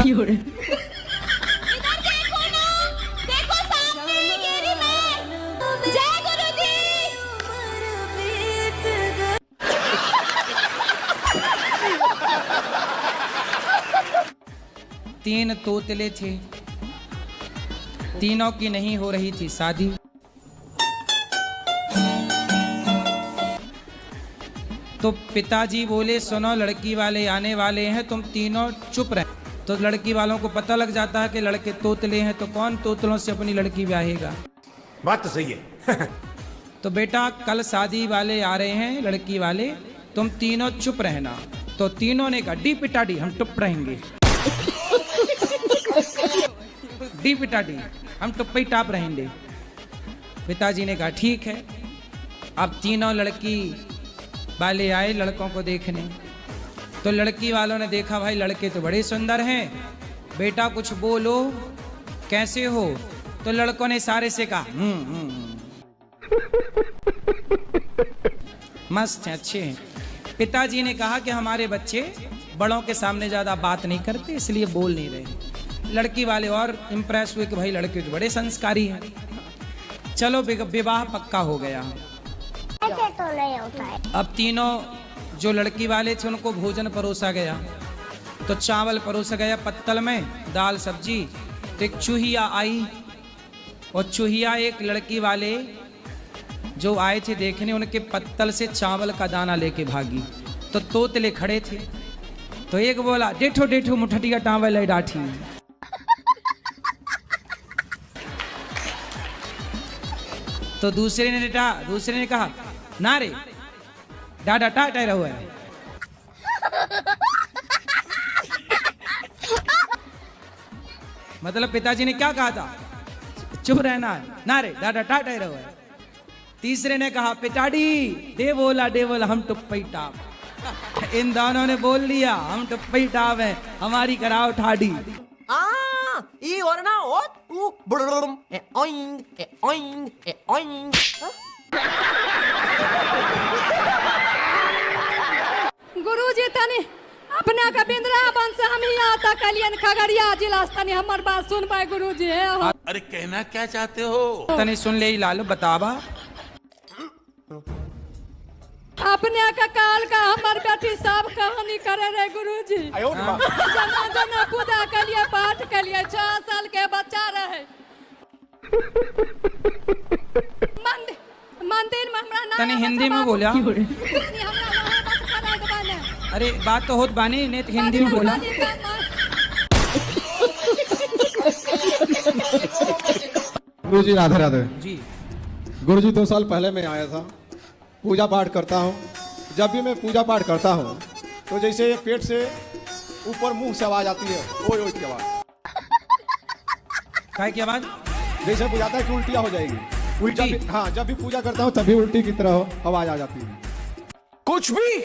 इधर देखो ना, देखो सामने गिरी मैं। जय गुरुजी। तीन तोतले थे, तीनों की नहीं हो रही थी शादी। तो पिताजी बोले सुनो लड़की वाले आने वाले हैं, तुम तीनों चुप रहे। तो लड़की वालों को पता लग जाता है कि लड़के तोतले हैं, तो कौन तोतलों से अपनी लड़की ब्याहेगा। बात तो सही है। तो बेटा कल शादी वाले आ रहे हैं लड़की वाले, तुम तीनों चुप रहना। तो तीनों ने कहा डी पिटाडी हम चुप रहेंगे। डी पिटाडी हम चुप ही टाप रहेंगे। पिताजी ने कहा ठीक है। अब तीनों लड़की वाले आए लड़कों को देखने। तो लड़की वालों ने देखा भाई लड़के तो बड़े सुंदर हैं, बेटा कुछ बोलो कैसे हो। तो लड़कों ने सारे से कहा मस्त हैं, अच्छे हैं। पिताजी ने कहा कि हमारे बच्चे बड़ों के सामने ज्यादा बात नहीं करते इसलिए बोल नहीं रहे। लड़की वाले और इम्प्रेस हुए कि भाई लड़के तो बड़े संस्कारी हैं। चलो विवाह पक्का हो गया। ऐसे तो नहीं होता है। अब तीनों जो लड़की वाले थे उनको भोजन परोसा गया। तो चावल परोसा गया पत्तल में, दाल सब्जी। तो एक चूहिया आई और चूहिया एक लड़की वाले जो आए थे देखने उनके पत्तल से चावल का दाना लेके भागी। तो तोतले खड़े थे। तो एक बोला डेठो डेठो मुठटिया टावल है डाठी। तो दूसरे ने कहा ना रे डाडा टाटा रहो है। मतलब पिताजी ने क्या कहा था, चुप रहना है, ना रे डाडा टाटा रहो है। तीसरे ने कहा पिटाडी दे बोला हम टुप्पई टाप। इन दोनों ने बोल लिया हम टुप्पई टाप है, हमारी कराओ ठाडी। ई और ना ओ उ ब्लुम ए ओइंग ए ओइंग ए ओइंग। गुरुजी तनी अपना का बिंद्रा बंश हम ही आता कलियन खगड़िया जिला तनी हमर बात सुन पाए गुरुजी। अरे कहना क्या चाहते हो? तने सुन ले लालो बतावा। अपने का काल का हमर बेटी सब कहानी करे रे गुरुजी। जना जना पूजा के लिए पाठ के लिए 6 साल के बच्चा रहे। मंदिर में हमरा ना तने हिंदी में बोला। अरे बात तो होत बानी ने हिंदी में बोला। गुरुजी राधे राधे जी। गुरुजी 2 साल पहले मैं आया था, पूजा पाठ करता हूँ। जब भी मैं पूजा पाठ करता हूँ तो जैसे ये पेट से ऊपर मुंह से आवाज आती है, ओए ओए की आवाज। काय की आवाज? जैसे बुझाता है कि उल्टियाँ हो जाएगी। उल्टी? हाँ, जब भी पूजा करता हूँ तभी उल्टी की तरह आवाज आ जाती है। कुछ भी?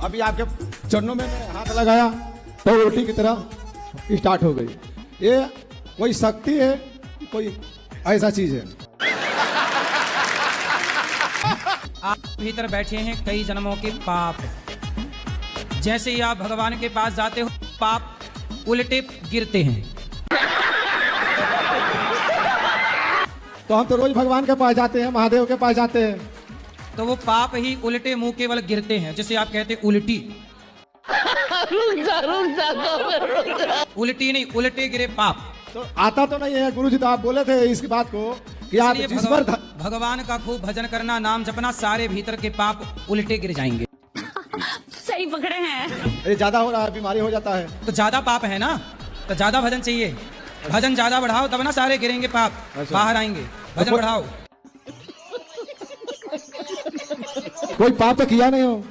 अभी आपके चरणों में मैंने हाथ लगाया तो उल्टी की तरह स्टार्ट हो गई। ये कोई शक्ति है, कोई ऐसा चीज है। आप भीतर बैठे हैं कई जन्मों के पाप। जैसे ही आप भगवान के पास जाते हो पाप उल्टे गिरते हैं। तो हम तो रोज भगवान के पास जाते हैं, महादेव के पास जाते हैं, तो वो पाप ही उल्टे मुंह केवल गिरते हैं। जैसे आप कहते उल्टी। उल्टी नहीं, उल्टे गिरे पाप। तो आता तो नहीं है गुरुजी। तो आप बोले थे इसकी बात को कि आप जिस पर भगवान का खूब भजन करना, नाम जपना, सारे भीतर के पाप उल्टे गिर जाएंगे। सही पकड़े हैं। ये ज्यादा हो रहा है, बीमारी हो जाता है। तो ज्यादा पाप है ना, तो ज्यादा भजन चाहिए। भजन ज्यादा बढ़ाओ तब ना सारे गिरेंगे पाप, बाहर आएंगे। भजन बढ़ाओ। कोई पाप तो किया नहीं हो।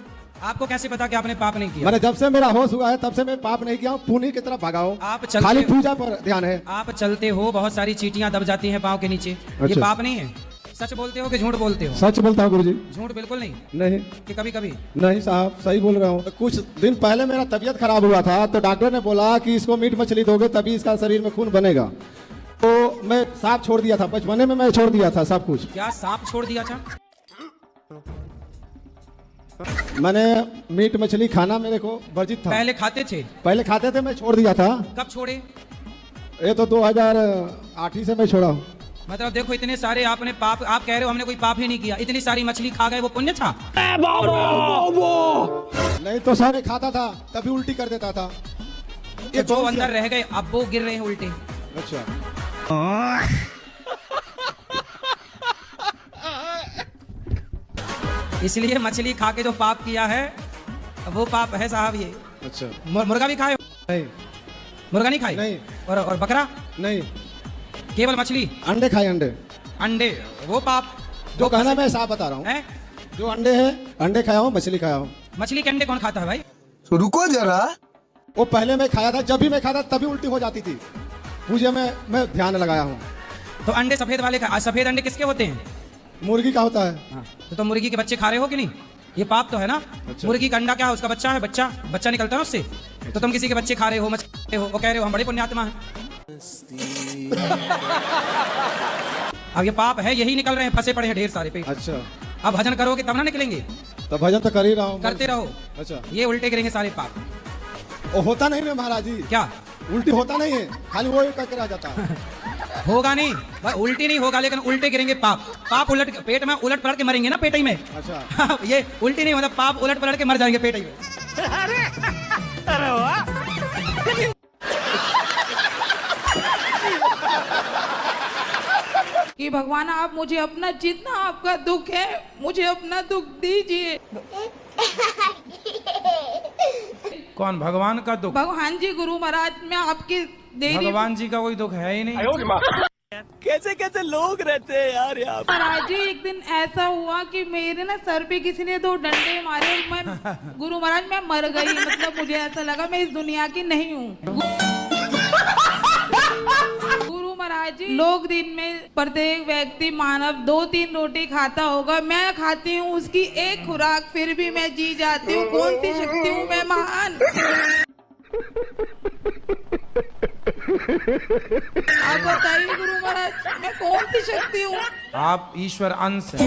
आपको कैसे पता कि आपने पाप नहीं किया? मैंने जब से मेरा होश हुआ है तब से मैं पाप नहीं किया हूँ। पुण्य की तरफ भगाओ, आप चलते खाली हो। पूजा पर ध्यान है। आप चलते हो, बहुत सारी चींटियां दब जाती हैं पाँव के नीचे। ये अच्छा। पाप नहीं है? सच बोलते हो कि झूठ बोलते हो? सच बोलता हूँ गुरुजी। झूठ बिल्कुल नहीं? नहीं कि कभी कभी? नहीं साहब, सही बोल रहा हूँ। कुछ दिन पहले मेरा तबीयत खराब हुआ था तो डॉक्टर ने बोला कि इसको मीट मछली दोगे तभी इसका शरीर में खून बनेगा। तो मैं सांप छोड़ दिया था, बचपने में मैं छोड़ दिया था सब कुछ। क्या सांप छोड़ दिया था? मैंने मीट मछली खाना मेरे को वर्जित था। पहले खाते थे? पहले खाते थे, मैं छोड़ दिया था। कब छोड़े? ये तो 2008 ही से मैं छोड़ा हूँ। मतलब देखो, इतने सारे आपने पाप, आप कह रहे हो हमने कोई पाप ही नहीं किया, इतनी सारी मछली खा गए, वो पुण्य था? नहीं तो सारे खाता था, तभी उल्टी कर देता था। ये जो अंदर रह गए अब वो गिर रहे हैं उल्टे। अच्छा, इसलिए मछली खा के जो पाप किया है वो पाप है साहब ये। अच्छा। मुर्गा भी खाए हो? नहीं। मुर्गा नहीं खाए? नहीं। और बकरा? नहीं। केवल मछली? अंडे खाए, अंडे। अंडे, वो पाप जो कहना मैं साफ बता रहा हूँ। है? जो अंडे है, अंडे खाया हूँ, मछली खाया हूँ। मछली के अंडे कौन खाता है भाई? रुको जरा, वो पहले मैं खाया था, जब भी मैं खाता तभी उल्टी हो जाती थी। पूजे में मैं ध्यान लगाया हूँ। तो अंडे सफेद वाले सफेद अंडे किसके होते हैं? मुर्गी का होता है। हाँ। तो मुर्गी के बच्चे खा रहे हो कि नहीं? ये पाप तो है ना। अच्छा। मुर्गी का अंडा क्या है? उसका बच्चा है, बच्चा निकलता है उससे। तो तुम किसी के बच्चे खा रहे हो, मछली हो, वो कह रहे हो हम बड़े पुण्यात्मा हैं। अब ये पाप है, यही निकल रहे हैं, फंसे पड़े हैं ढेर सारे पेट। अच्छा। अब भजन करोगे तब ना निकलेंगे। तो भजन तो कर ही रहा हूँ। करते रहो। अच्छा। ये उल्टे गिरेंगे सारे पाप। वो होता नहीं ना महाराज जी। क्या? उल्टी होता नहीं है, खाली वो करके रह जाता है। होगा नहीं, उल्टी नहीं होगा, लेकिन उल्टे गिरेंगे पाप। पाप उलट पेट में उलट पलट के मरेंगे ना, पेट ही में। अच्छा। ये उल्टी नहीं होता, पाप उलट पलट के मर जाएंगे पेट ही में। अरे वाह। कि भगवान आप मुझे अपना, जितना आपका दुख है मुझे अपना दुख दीजिए। कौन? भगवान का दुख? भगवान जी, गुरु महाराज, मैं आपकी देरी। भगवान जी का कोई दुख है ही नहीं। कैसे कैसे लोग रहते हैं यार यहाँ। महाराज जी, एक दिन ऐसा हुआ कि मेरे ना सर पे किसी ने 2 डंडे मारे और मैं गुरु महाराज मैं मर गई। मतलब मुझे ऐसा लगा मैं इस दुनिया की नहीं हूँ। गुरु महाराज जी, लोग दिन में प्रत्येक व्यक्ति मानव 2-3 रोटी खाता होगा, मैं खाती हूँ उसकी 1 खुराक, फिर भी मैं जी जाती हूँ। कौन सी शक्ति हूँ मैं महान? आप बताइए गुरु महाराज, मैं कौन सी शक्ति हूँ? आप ईश्वर अंश हैं।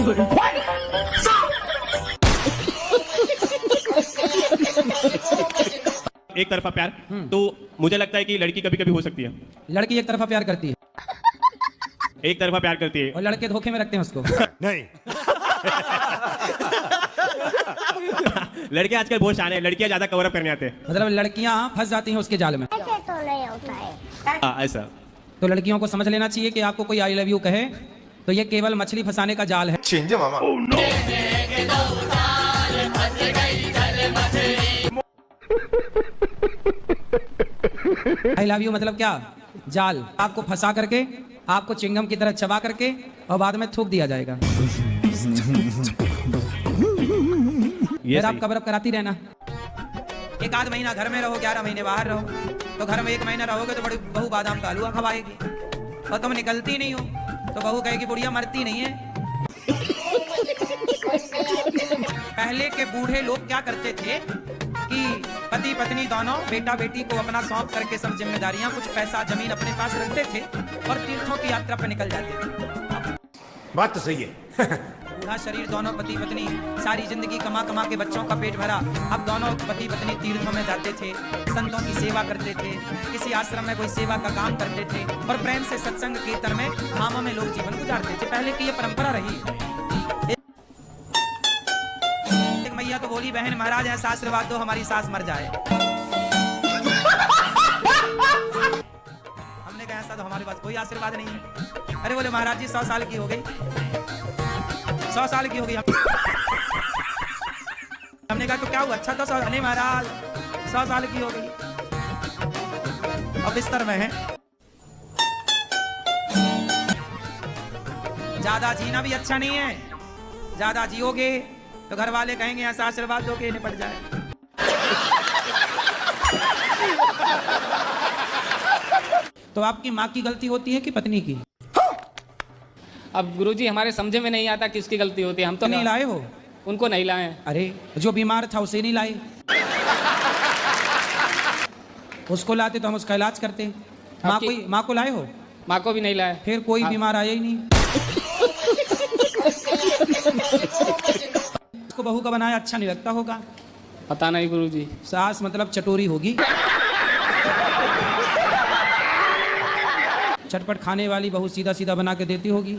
एक तरफा प्यार तो मुझे लगता है कि लड़की कभी कभी हो सकती है। लड़की एक तरफा प्यार करती है, एक तरफा प्यार करती है और लड़के धोखे में रखते हैं उसको। नहीं। लड़के आजकल बहुत शान है, लड़कियां ज्यादा कवर अप करने आते हैं। मतलब लड़कियां फंस जाती हैं उसके जाल में। ऐसे तो नहीं होता है। ऐसा तो लड़कियों को समझ लेना चाहिए कि आपको कोई आई लव यू कहे तो ये केवल मछली फंसाने का जाल है। Change mama. I love you मतलब क्या? जाल। आपको फंसा करके, आपको चिंगम की तरह चबा करके और बाद में थूक दिया जाएगा। फिर आप कवर अप कराती रहना। 1 आध महीना घर में रहो, 11 महीने बाहर रहो। तो घर में 1 महीना रहोगे तो बड़ी बहू बादाम का हलवा खवाएगी, और तुम निकलती नहीं हो तो बहू कहेगी बुढ़िया मरती नहीं है। पहले के बूढ़े लोग क्या करते थे कि पति पत्नी दोनों, बेटा बेटी को अपना सौंप करके सब जिम्मेदारियां, कुछ पैसा जमीन अपने पास रखते थे और तीर्थों की यात्रा पर निकल जाते थे। बात तो सही है। बूढ़ा शरीर, दोनों पति पत्नी, सारी जिंदगी कमा कमा के बच्चों का पेट भरा। अब दोनों पति पत्नी तीर्थों में जाते थे, संतों की सेवा करते थे, किसी आश्रम में कोई सेवा का काम करते थे और प्रेम से सत्संग कीर्तन में धामों में लोग जीवन गुजारते थे। पहले की ये परंपरा रही। एक मैया तो बोली, बहन महाराज ऐसा आशीर्वाद दो हमारी सास मर जाए। हमने कहा ऐसा तो हमारे पास कोई आशीर्वाद नहीं है। अरे बोले महाराज जी 100 साल की हो गई, 100 साल की हो गई। हमने कहा तो क्या हुआ? अच्छा तो 100 नहीं महाराज 100 साल की हो गई, अब बिस्तर में है। ज्यादा जीना भी अच्छा नहीं है, ज्यादा जियोगे तो घर वाले कहेंगे ऐसा आशीर्वाद दो कि निपट जाए। तो आपकी माँ की गलती होती है कि पत्नी की? अब गुरुजी हमारे समझे में नहीं आता किसकी गलती होती है। हम तो नहीं लाए हो? उनको नहीं लाए। अरे जो बीमार था उसे नहीं लाए, उसको लाते तो हम उसका इलाज करते। माँ को लाए हो? माँ को भी नहीं लाए। फिर कोई बीमार आया ही नहीं। को बहू का बनाया अच्छा नहीं लगता होगा? पता नहीं गुरुजी। सास मतलब चटोरी होगी, चटपट खाने वाली बहू सीधा सीधा बना के देती होगी।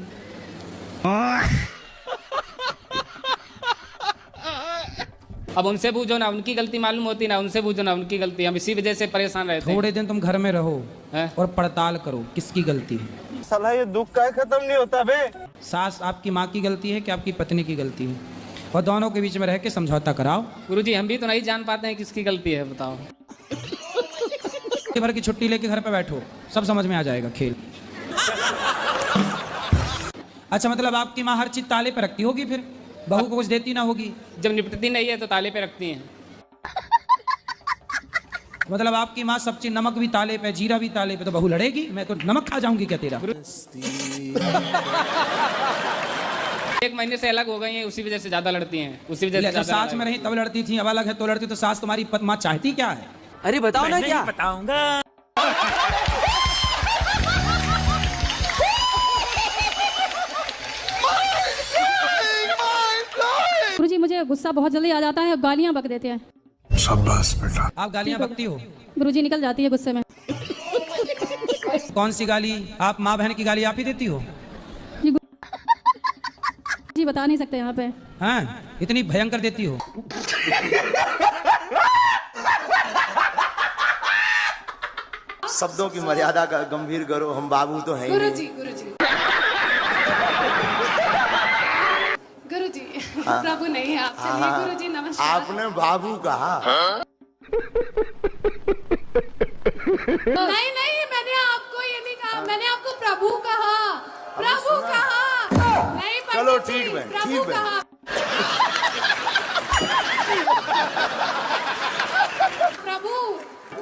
अब उनसे पूछो ना, उनकी गलती मालूम होती ना, उनसे पूछो ना, उनकी गलती। हम इसी वजह से परेशान रहते हैं। थोड़े दिन तुम घर में रहो हैं? और पड़ताल करो किसकी गलती है। साला ये दुख का खत्म नहीं होता बे। सास आपकी माँ की गलती है कि आपकी पत्नी की गलती है? और दोनों के बीच में रह के समझौता कराओ। गुरुजी हम भी तो नहीं जान पाते हैं किसकी गलती है, बताओ। भर की छुट्टी लेके घर पे बैठो, सब समझ में आ जाएगा खेल। अच्छा, मतलब आपकी माँ हर चीज ताले पे रखती होगी, फिर बहू को कुछ देती ना होगी? जब निपटती नहीं है तो ताले पे रखती हैं। मतलब आपकी माँ सब चीज, नमक भी ताले पे, जीरा भी ताले पे, तो बहू लड़ेगी? मैं तो नमक खा जाऊंगी क्या तेरा? 1 महीने से अलग हो गई हैं, उसी वजह से ज्यादा लड़ती हैं, उसी वजह से जब साथ में रही तब लड़ती थी, अब अलग है तो लड़ती। तो सास तुम्हारी माँ चाहती क्या है? अरे बताओ ना क्या। बताऊंगा। गुरुजी मुझे गुस्सा बहुत जल्दी आ जाता है, गालियाँ बक देते हैं। शाबाश बेटा। आप गालियाँ बकती हो? गुरुजी निकल जाती है गुस्से में। कौन सी गाली? आप माँ बहन की गाली आप ही देती हो? जी बता नहीं सकते यहाँ पे। हाँ, इतनी भयंकर देती हो? शब्दों की मर्यादा का गंभीर करो, हम बाबू तो हैं ही नहीं। गुरुजी प्रभु नहीं है आप। चलिए गुरुजी नमस्कार। आपने बाबू कहा। नहीं नहीं, मैंने आपको ये नहीं कहा, मैंने आपको प्रभु कहा। प्रभु कहा नहीं, चलो ठीक है, प्रभु कहा। प्रभु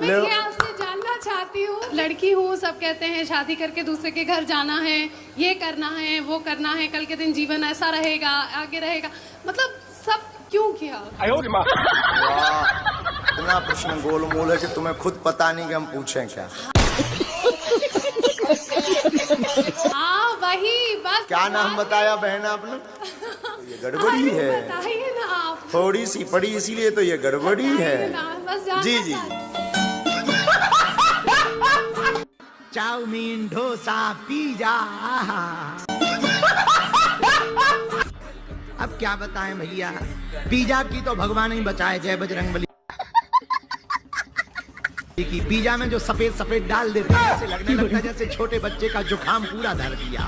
मैं ये आपसे जानना चाहती हूँ, लड़की हूँ, सब कहते हैं शादी करके दूसरे के घर जाना है, ये करना है, वो करना है, कल के दिन जीवन ऐसा रहेगा, आगे रहेगा, मतलब सब क्यों किया? इतना प्रश्न गोलमोल है कि तुम्हें खुद पता नहीं कि हम पूछें क्या। हाँ वही बस। क्या नाम बताया बहन आपने? तो ये गड़बड़ी है। बताइए ना आप। थोड़ी सी पड़ी इसीलिए तो ये गड़बड़ी है। बस जी जी। चाउमीन, डोसा, पिज्जा। अब क्या बताएं भैया, पिज्जा की तो भगवान ही बचाए, जय बजरंगबली की। पिज्जा में जो सफेद सफेद डाल देते हैं, ऐसे लगने लगता है जैसे छोटे बच्चे का जुकाम पूरा धर दिया।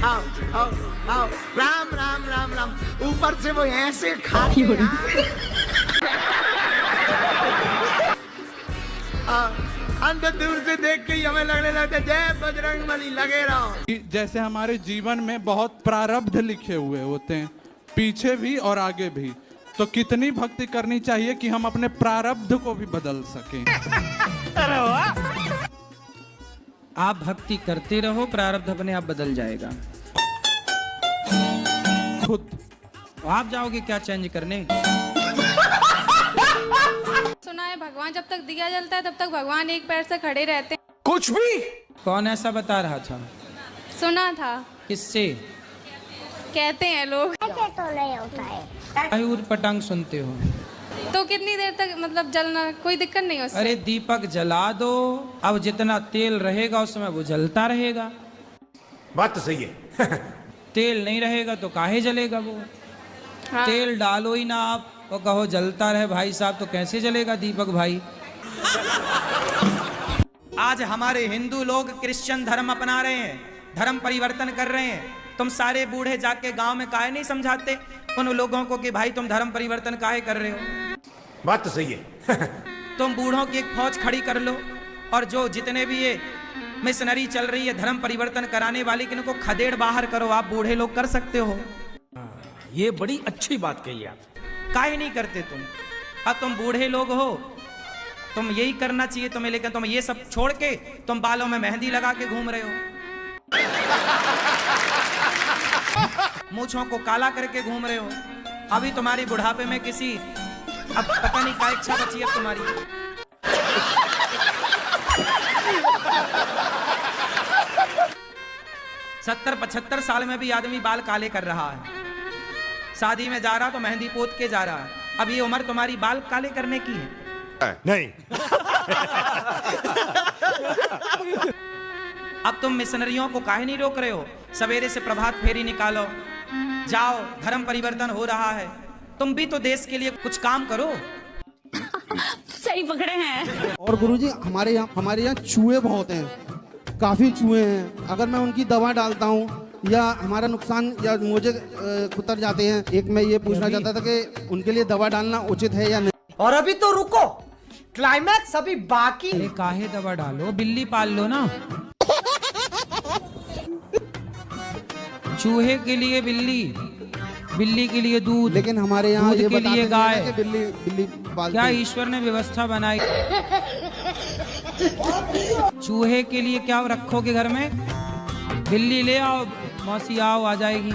आओ आओ आओ, राम राम राम राम। ऊपर से वो ऐसे खाते हैं। अंदर दूर से देख के ही हमें लगने लगता है जय बजरंगबली, लगे रहो। जैसे हमारे जीवन में बहुत प्रारब्ध लिखे हुए होते हैं, पीछे भी और आगे भी, तो कितनी भक्ति करनी चाहिए कि हम अपने प्रारब्ध को भी बदल सकें। अरे वाह। आप भक्ति करते रहो, प्रारब्ध अपने आप बदल जाएगा खुद। आप जाओगे क्या चेंज करने? सुना है भगवान जब तक दिया जलता है तब तक भगवान एक पैर से खड़े रहते हैं। कुछ भी। कौन ऐसा बता रहा था? सुना था। किससे? कहते हैं लोग। आयुर पटांग सुनते हो तो कितनी देर तक मतलब जलना, कोई दिक्कत नहीं उससे? अरे दीपक जला दो, अब जितना तेल रहेगा उसमें वो जलता रहेगा। बात तो सही है। तेल नहीं रहेगा तो काहे जलेगा वो? हाँ। तेल डालो ही ना आप और कहो जलता रहे भाई साहब, तो कैसे जलेगा दीपक भाई? आज हमारे हिंदू लोग क्रिश्चियन धर्म अपना रहे हैं, धर्म परिवर्तन कर रहे हैं। तुम सारे बूढ़े जाके गांव में काहे नहीं समझाते उन लोगों को कि भाई तुम धर्म परिवर्तन काहे कर रहे हो? बात तो सही है। तुम बूढ़ों की एक फौज खड़ी कर लो, और जो जितने भी ये मिशनरी चल रही है धर्म परिवर्तन कराने वाली, कि इनको खदेड़ बाहर करो। आप बूढ़े लोग कर सकते हो। ये बड़ी अच्छी बात कही आप। काहे नहीं करते तुम? अब तुम बूढ़े लोग हो, तुम यही करना चाहिए तुम्हें, लेकिन तुम ये सब छोड़ के तुम बालों में मेहंदी लगा के घूम रहे हो, मूंछों को काला करके घूम रहे हो। अभी तुम्हारी बुढ़ापे में किसी, अब पता नहीं क्या इच्छा बची है तुम्हारी। 70-75 साल में भी आदमी बाल काले कर रहा है। शादी में जा रहा तो मेहंदी पोत के जा रहा है। अब ये उम्र तुम्हारी बाल काले करने की है? नहीं। अब तुम मिशनरियों को काहे नहीं रोक रहे हो? सवेरे से प्रभात फेरी निकालो, जाओ, धर्म परिवर्तन हो रहा है। तुम भी तो देश के लिए कुछ काम करो। सही पकड़े हैं। और गुरुजी हमारे यहाँ चूहे बहुत हैं, काफी चूहे हैं। अगर मैं उनकी दवा डालता हूँ या हमारा नुकसान या मुझे कुतर जाते हैं। एक मैं ये पूछना चाहता था कि उनके लिए दवा डालना उचित है या नहीं? और अभी तो रुको, क्लाइमैक्स अभी बाकी। अरे काहे दवा डालो, बिल्ली पाल लो ना। चूहे के लिए बिल्ली, बिल्ली के लिए दूध, लेकिन हमारे यहाँ दूध के लिए गाय। बिल्ली पालते क्या हैं। ईश्वर ने व्यवस्था बनाई? चूहे के लिए क्या रखोगे घर में? बिल्ली ले आओ, मौसी आओ, आ जाएगी।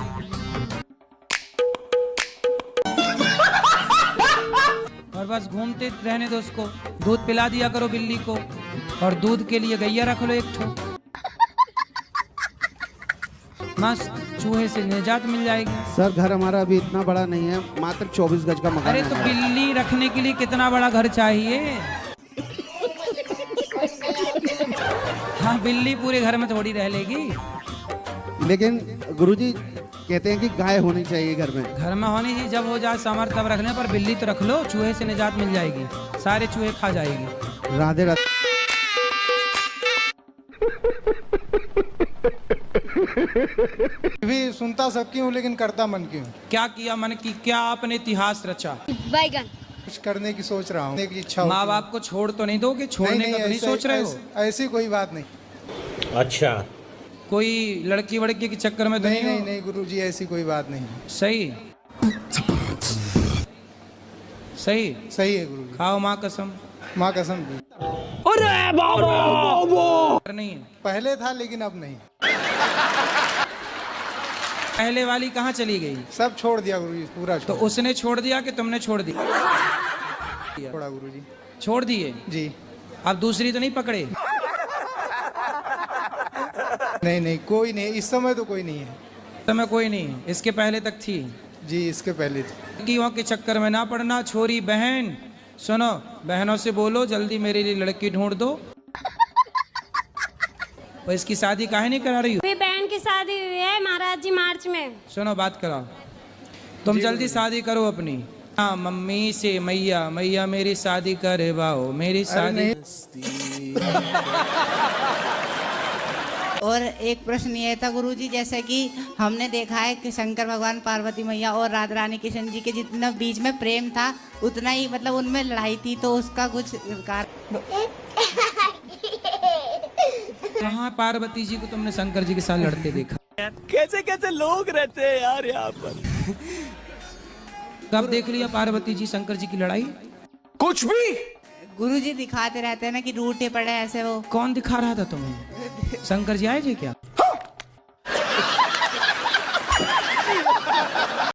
और बस घूमते रहने दो उसको, दूध पिला दिया करो बिल्ली को, और दूध के लिए गैया रख लो एक ठो। मस्त चूहे से निजात मिल जाएगी। सर घर हमारा अभी इतना बड़ा नहीं है, मात्र 24 गज का मकान अरे है। तो बिल्ली रखने के लिए कितना बड़ा घर चाहिए? हाँ, बिल्ली पूरे घर में थोड़ी रह लेगी। लेकिन गुरुजी कहते हैं कि गाय होनी चाहिए घर में। घर में होनी चाहिए, जब हो जाए सामर्थ्य तब रखने पर। बिल्ली तो रख लो, चूहे से निजात मिल जाएगी, सारे चूहे खा जाएगी। राधे राधे। भी सुनता सबकी हूँ लेकिन करता मन की हूँ। क्या किया मन की? क्या आपने इतिहास रचा? बैगन कुछ करने की सोच रहा हूँ, इच्छा। माँ बाप को छोड़ तो नहीं दोगे? छोड़ने का तो नहीं सोच रहे हो? ऐसी कोई बात नहीं। अच्छा, कोई लड़की वड़की के चक्कर में तो नहीं नहीं? नहीं नहीं गुरुजी, ऐसी कोई बात नहीं। सही सही सही है गुरुजी। खाओ माँ कसम। माँ कसम भी। अरे बाबा नहीं है। पहले था लेकिन अब नहीं। पहले वाली कहाँ चली गई? सब छोड़ दिया गुरुजी, पूरा तो उसने छोड़ दिया कि तुमने छोड़ दिया? छोड़ा गुरुजी। छोड़ दिए जी। अब दूसरी तो नहीं पकड़े? नहीं नहीं, कोई नहीं, इस समय तो कोई नहीं है। समय कोई नहीं है। इसके पहले तक थी? जी, इसके पहले थी। लड़कियों के चक्कर में ना पड़ना। छोरी बहन सुनो, बहनों से बोलो जल्दी मेरे लिए लड़की ढूंढ दो। और इसकी शादी काहे नहीं करा रही हो? मेरी बहन की शादी हुई है महाराज जी मार्च में। सुनो बात कराओ, तुम जल्दी शादी करो अपनी। हाँ, मम्मी से मैया, मैया मेरी शादी करवाओ, मेरी शादी। और एक प्रश्न ये था गुरुजी, जैसे कि हमने देखा है कि शंकर भगवान, पार्वती मैया और राधा रानी कृष्ण जी के जितना बीच में प्रेम था उतना ही मतलब उनमें लड़ाई थी, तो उसका कुछ कहाँ पार्वती जी को तुमने शंकर जी के साथ लड़ते देखा? कैसे कैसे लोग रहते हैं यार यहाँ पर। कब देख लिया पार्वती जी शंकर जी की लड़ाई? कुछ भी गुरुजी दिखाते रहते हैं ना कि रूठे पड़े ऐसे। वो कौन दिखा रहा था तुम्हें? शंकर जी आए थे क्या?